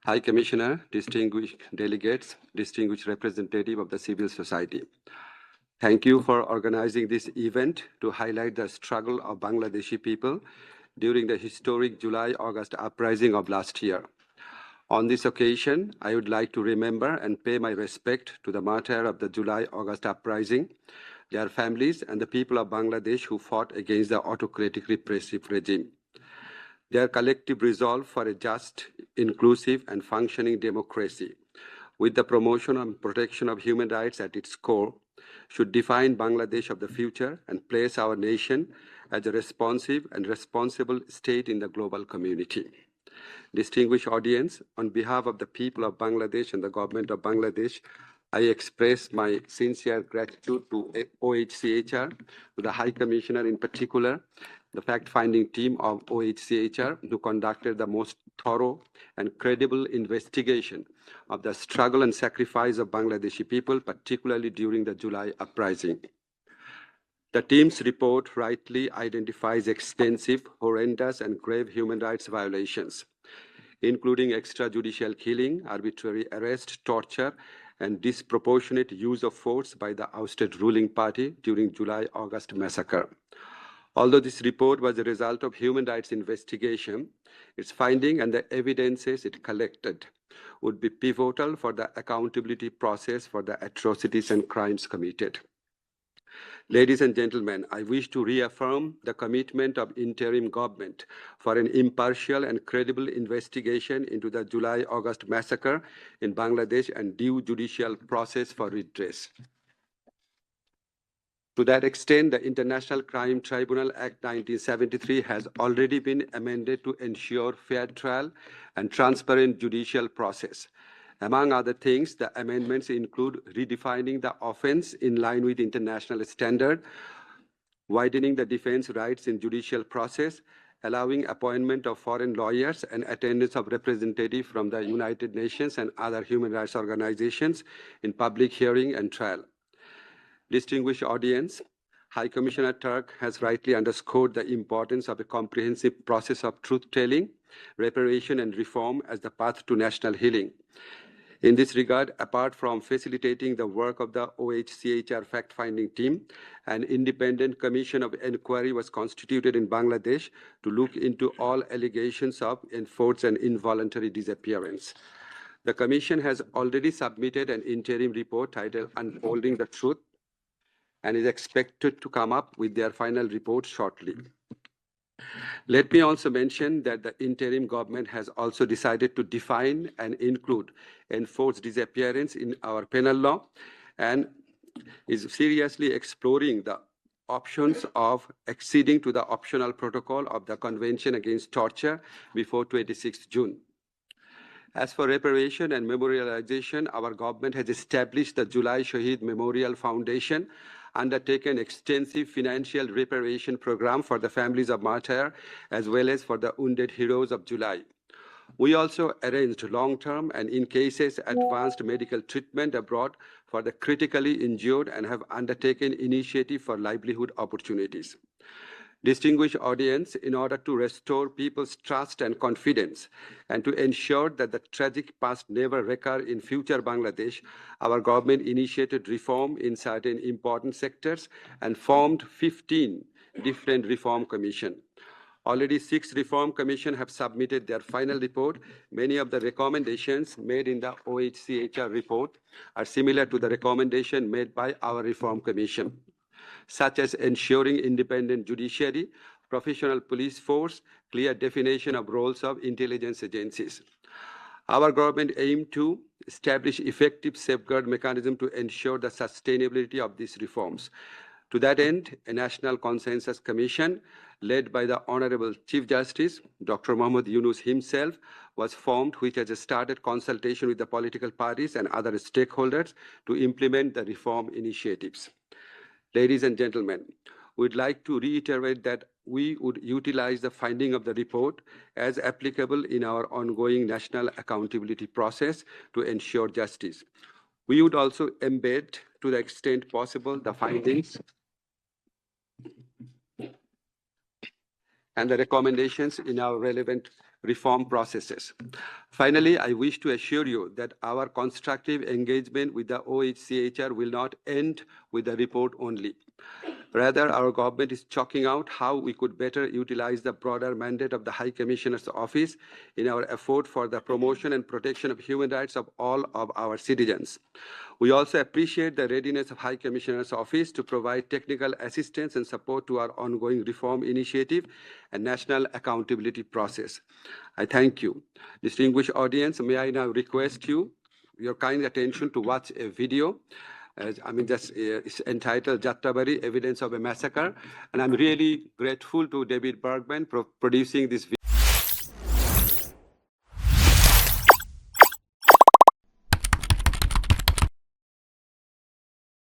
High Commissioner, distinguished delegates, distinguished representative of the civil society. Thank you for organizing this event to highlight the struggle of Bangladeshi people during the historic July-August uprising of last year. On this occasion, I would like to remember and pay my respect to the martyrs of the July-August uprising, their families, and the people of Bangladesh who fought against the autocratic repressive regime. Their collective resolve for a just, inclusive, and functioning democracy, with the promotion and protection of human rights at its core, should define Bangladesh of the future and place our nation as a responsive and responsible state in the global community. Distinguished audience, on behalf of the people of Bangladesh and the government of Bangladesh, I express my sincere gratitude to OHCHR, to the High Commissioner in particular, the fact-finding team of OHCHR, who conducted the most thorough and credible investigation of the struggle and sacrifice of Bangladeshi people, particularly during the July uprising. The team's report rightly identifies extensive, horrendous, and grave human rights violations, including extrajudicial killing, arbitrary arrest, torture, and disproportionate use of force by the ousted ruling party during July-August massacre. Although this report was a result of human rights investigation, its finding and the evidences it collected would be pivotal for the accountability process for the atrocities and crimes committed. Ladies and gentlemen, I wish to reaffirm the commitment of interim government for an impartial and credible investigation into the July-August massacre in Bangladesh and due judicial process for redress. To that extent, the International Crime Tribunal Act 1973 has already been amended to ensure fair trial and transparent judicial process. Among other things, the amendments include redefining the offense in line with international standard, widening the defense rights in judicial process, allowing appointment of foreign lawyers and attendance of representatives from the United Nations and other human rights organizations in public hearing and trial. Distinguished audience, High Commissioner Turk has rightly underscored the importance of a comprehensive process of truth-telling, reparation, and reform as the path to national healing. In this regard, apart from facilitating the work of the OHCHR fact-finding team, an independent commission of inquiry was constituted in Bangladesh to look into all allegations of enforced and involuntary disappearance. The commission has already submitted an interim report titled Unfolding the Truth and is expected to come up with their final report shortly. Let me also mention that the interim government has also decided to define and include enforced disappearance in our penal law and is seriously exploring the options of acceding to the optional protocol of the Convention Against Torture before 26 June. As for reparation and memorialization, our government has established the July Shaheed Memorial Foundation, undertaken extensive financial reparation program for the families of martyrs, as well as for the wounded heroes of July. We also arranged long-term and, in cases, advanced medical treatment abroad for the critically injured and have undertaken initiative for livelihood opportunities. Distinguished audience, in order to restore people's trust and confidence and to ensure that the tragic past never recur in future Bangladesh, our government initiated reform in certain important sectors and formed 15 different reform commissions. Already 6 reform commissions have submitted their final report. Many of the recommendations made in the OHCHR report are similar to the recommendation made by our reform commission, such as ensuring independent judiciary, professional police force, clear definition of roles of intelligence agencies. Our government aimed to establish effective safeguard mechanism to ensure the sustainability of these reforms. To that end, a National Consensus Commission, led by the Honorable Chief Justice, Dr. Mohammad Yunus himself, was formed, which has started consultation with the political parties and other stakeholders to implement the reform initiatives. Ladies and gentlemen, we'd like to reiterate that we would utilize the finding of the report as applicable in our ongoing national accountability process to ensure justice. We would also embed, to the extent possible, the findings and the recommendations in our relevant reform processes. Finally, I wish to assure you that our constructive engagement with the OHCHR will not end with the report only. Rather, our government is chalking out how we could better utilize the broader mandate of the High Commissioner's Office in our effort for the promotion and protection of human rights of all of our citizens. We also appreciate the readiness of High Commissioner's Office to provide technical assistance and support to our ongoing reform initiative and national accountability process. I thank you. Distinguished audience, may I now request your kind attention to watch a video. It's entitled Jattabari, Evidence of a Massacre. And I'm really grateful to David Bergman for producing this video.